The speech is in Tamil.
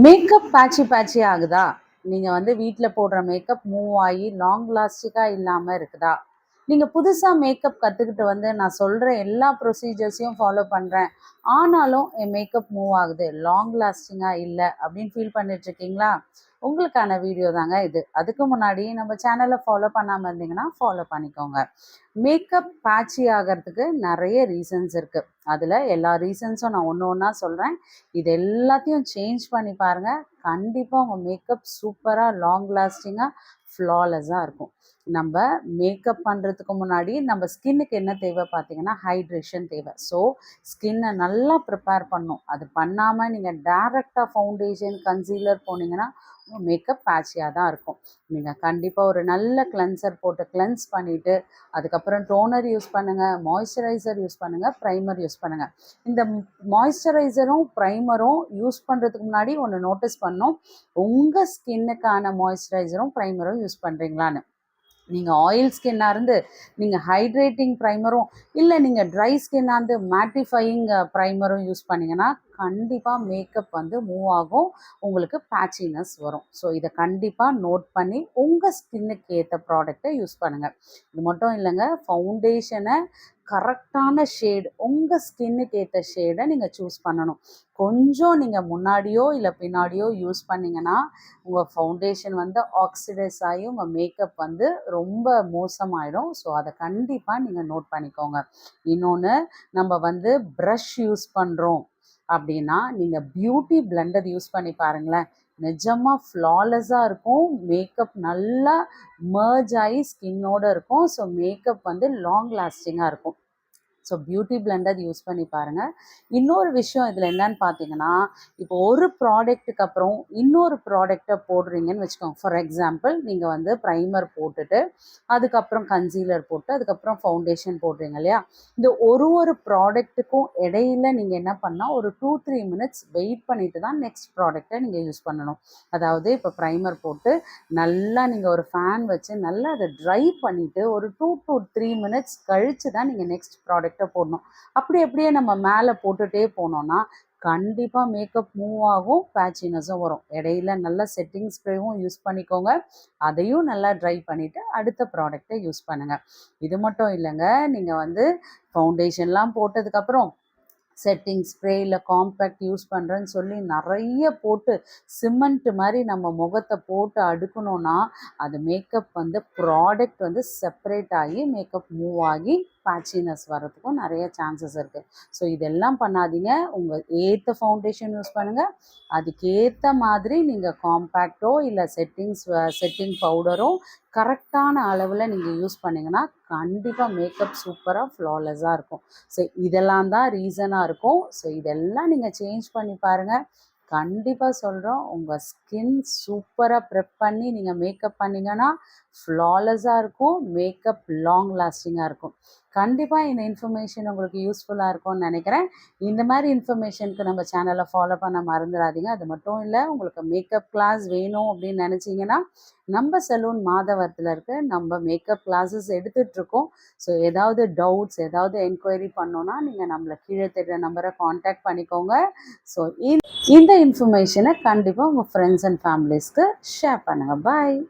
மேக்கப் பேட்சி பேட்சி ஆகுதா? நீங்கள் வந்து வீட்டில் போடுற மேக்கப் மூவ் ஆகி லாங் லாஸ்டிக்காக இல்லாமல் இருக்குதா? நீங்கள் புதுசாக மேக்கப் கற்றுக்கிட்டு வந்து நான் சொல்கிற எல்லா ப்ரொசீஜர்ஸையும் ஃபாலோ பண்ணுறேன், ஆனாலும் என் மேக்கப் மூவ் ஆகுது, லாங் லாஸ்டிங்காக இல்லை அப்படின்னு ஃபீல் பண்ணிட்டுருக்கீங்களா? உங்களுக்கான வீடியோ தாங்க இது. அதுக்கு முன்னாடி நம்ம சேனலை ஃபாலோ பண்ணாமல் இருந்தீங்கன்னா ஃபாலோ பண்ணிக்கோங்க. மேக்கப் பேட்சி ஆகிறதுக்கு நிறைய ரீசன்ஸ் இருக்குது. அதில் எல்லா ரீசன்ஸும் நான் ஒன்று ஒன்றா சொல்கிறேன். இது எல்லாத்தையும் சேஞ்ச் பண்ணி பாருங்கள். கண்டிப்பாக உங்கள் மேக்கப் சூப்பராக லாங் லாஸ்டிங்காக ஃப்ளாலெஸ்ஸாக இருக்கும். நம்ம மேக்கப் பண்ணுறதுக்கு முன்னாடி நம்ம ஸ்கின்னுக்கு என்ன தேவை பார்த்தீங்கன்னா ஹைட்ரேஷன் தேவை. ஸோ ஸ்கின்னை நல்லா ப்ரிப்பேர் பண்ணும். அது பண்ணாமல் நீங்கள் டேரெக்டாக ஃபவுண்டேஷன் கன்சீலர் போனீங்கன்னா உங்கள் மேக்கப் பேட்சியாக தான் இருக்கும். நீங்கள் கண்டிப்பாக ஒரு நல்ல கிளென்சர் போட்டு கிளென்ஸ் பண்ணிவிட்டு அதுக்கப்புறம் டோனர் யூஸ் பண்ணுங்கள், மாய்ஸ்சரைசர் யூஸ் பண்ணுங்கள், ப்ரைமர் யூஸ் பண்ணுங்கள். இந்த மாய்ஸ்சரைசரும் ப்ரைமரும் யூஸ் பண்ணுறதுக்கு முன்னாடி ஒன்று நோட்டீஸ் பண்ணணும், உங்கள் ஸ்கின்னுக்கான மாய்ஸ்சரைசரும் ப்ரைமரும் யூஸ் பண்ணுறீங்களான்னு. நீங்கள் ஆயில் ஸ்கின்னாக இருந்து நீங்கள் ஹைட்ரேட்டிங் ப்ரைமரும் இல்லை நீங்கள் ட்ரை ஸ்கின்னாக இருந்து மேட்டிஃபையிங் ப்ரைமரும் யூஸ் பண்ணிங்கன்னா கண்டிப்பாக மேக்கப் வந்து மூவ் ஆகும், உங்களுக்கு பேட்சினஸ் வரும். ஸோ இதை கண்டிப்பாக நோட் பண்ணி உங்கள் ஸ்கின்னுக்கு ஏற்ற ப்ராடக்டை யூஸ் பண்ணுங்கள். இது மட்டும் இல்லைங்க, ஃபவுண்டேஷனை கரெக்டான ஷேடு உங்கள் ஸ்கின்னுக்கு ஏற்ற ஷேடை நீங்கள் சூஸ் பண்ணணும். கொஞ்சம் நீங்கள் முன்னாடியோ இல்லை பின்னாடியோ யூஸ் பண்ணிங்கன்னா உங்கள் ஃபவுண்டேஷன் வந்து ஆக்சிடைஸ் ஆகி உங்கள் மேக்கப் வந்து ரொம்ப மோசமாயிடும். ஸோ அதை கண்டிப்பாக நீங்கள் நோட் பண்ணிக்கோங்க. இன்னொன்று, நம்ம வந்து ப்ரஷ் யூஸ் பண்ணுறோம் அப்படின்னா நீங்கள் பியூட்டி பிளெண்டர் யூஸ் பண்ணி பாருங்களேன். நிஜமாக ஃப்ளாலெஸ்ஸாக இருக்கும். மேக்கப் நல்லா மர்ஜ் ஆகி ஸ்கின்னோடு இருக்கும். ஸோ மேக்கப் வந்து லாங் லாஸ்டிங்காக இருக்கும். ஸோ பியூட்டி பிளெண்டர் யூஸ் பண்ணி பாருங்கள். இன்னொரு விஷயம் இதில் என்னன்னு பார்த்தீங்கன்னா, இப்போ ஒரு ப்ராடக்ட்டுக்கு அப்புறம் இன்னொரு ப்ராடக்டை போடுறீங்கன்னு வச்சுக்கோங்க. ஃபார் எக்ஸாம்பிள், நீங்கள் வந்து ப்ரைமர் போட்டுட்டு அதுக்கப்புறம் கன்சீலர் போட்டு அதுக்கப்புறம் ஃபவுண்டேஷன் போடுறீங்க இல்லையா? இந்த ஒரு ப்ராடக்ட்டுக்கும் இடையில நீங்கள் என்ன பண்ணால் ஒரு 2-3 மினிட்ஸ் வெயிட் பண்ணிட்டு தான் நெக்ஸ்ட் ப்ராடக்டை நீங்கள் யூஸ் பண்ணணும். அதாவது இப்போ ப்ரைமர் போட்டு நல்லா நீங்கள் ஒரு ஃபேன் வச்சு நல்லா அதை ட்ரை பண்ணிவிட்டு ஒரு 2 to 3 மினிட்ஸ் கழித்து தான் நீங்கள் நெக்ஸ்ட் ப்ராடக்டை போடணும். அப்படியே நம்ம மேலே போட்டுகிட்டே போனோன்னா கண்டிப்பாக மேக்கப் மூவ் ஆகும், பேட்சினஸும் வரும். இடையில நல்ல செட்டிங் ஸ்ப்ரேவும் யூஸ் பண்ணிக்கோங்க. அதையும் நல்லா ட்ரை பண்ணிவிட்டு அடுத்த ப்ராடக்டை யூஸ் பண்ணுங்கள். இது மட்டும் இல்லைங்க, நீங்கள் வந்து ஃபவுண்டேஷன்லாம் போட்டதுக்கப்புறம் செட்டிங் ஸ்ப்ரே இல்லை காம்பேக்ட் யூஸ் பண்ணுறேன்னு சொல்லி நிறைய போட்டு சிமெண்ட் மாதிரி நம்ம முகத்தை போட்டு அடுக்கணுன்னா அது மேக்கப் வந்து ப்ராடக்ட் வந்து செப்பரேட் ஆகி மேக்கப் மூவ் ஆகி பேட்சினஸ் வர்றதுக்கும் நிறைய சான்சஸ் இருக்குது. ஸோ இதெல்லாம் பண்ணாதீங்க. உங்கள் ஏற்ற ஃபவுண்டேஷன் யூஸ் பண்ணுங்கள். அதுக்கேற்ற மாதிரி நீங்கள் காம்பேக்டோ இல்லை செட்டிங் பவுடரோ கரெக்டான அளவில் நீங்கள் யூஸ் பண்ணிங்கன்னா கண்டிப்பாக மேக்கப் சூப்பராக ஃப்ளாலெஸ்ஸாக இருக்கும். ஸோ இதெல்லாம் தான் ரீசனாக இருக்கும். ஸோ இதெல்லாம் நீங்கள் சேஞ்ச் பண்ணி பாருங்கள். கண்டிப்பாக சொல்கிறோம், உங்கள் ஸ்கின் சூப்பராக ப்ரெப் பண்ணி நீங்கள் மேக்கப் பண்ணிங்கன்னா ஃப்ளாலெஸ்ஸாக இருக்கும், மேக்கப் லாங் லாஸ்டிங்காக இருக்கும். கண்டிப்பாக இந்த இன்ஃபர்மேஷன் உங்களுக்கு யூஸ்ஃபுல்லாக இருக்கும்னு நினைக்கிறேன். இந்த மாதிரி இன்ஃபர்மேஷனுக்கு நம்ம சேனலை ஃபாலோ பண்ண மறந்துடாதீங்க. அது மட்டும் இல்லை, உங்களுக்கு மேக்கப் கிளாஸ் வேணும் அப்படின்னு நினச்சிங்கன்னா நம்ம சலூன் மாதவரத்தில் இருக்க நம்ம மேக்கப் கிளாஸஸ் எடுத்துகிட்ருக்கோம். ஸோ ஏதாவது டவுட்ஸ் ஏதாவது என்கொயரி பண்ணோன்னா நீங்கள் நம்மளை கீழே தெரிகிற நம்பரை காண்டாக்ட் பண்ணிக்கோங்க. ஸோ இந்த இன்ஃபர்மேஷனை கண்டிப்பாக உங்கள் ஃப்ரெண்ட்ஸ் அண்ட் ஃபேமிலிஸ்க்கு ஷேர் பண்ணுங்கள். பாய்.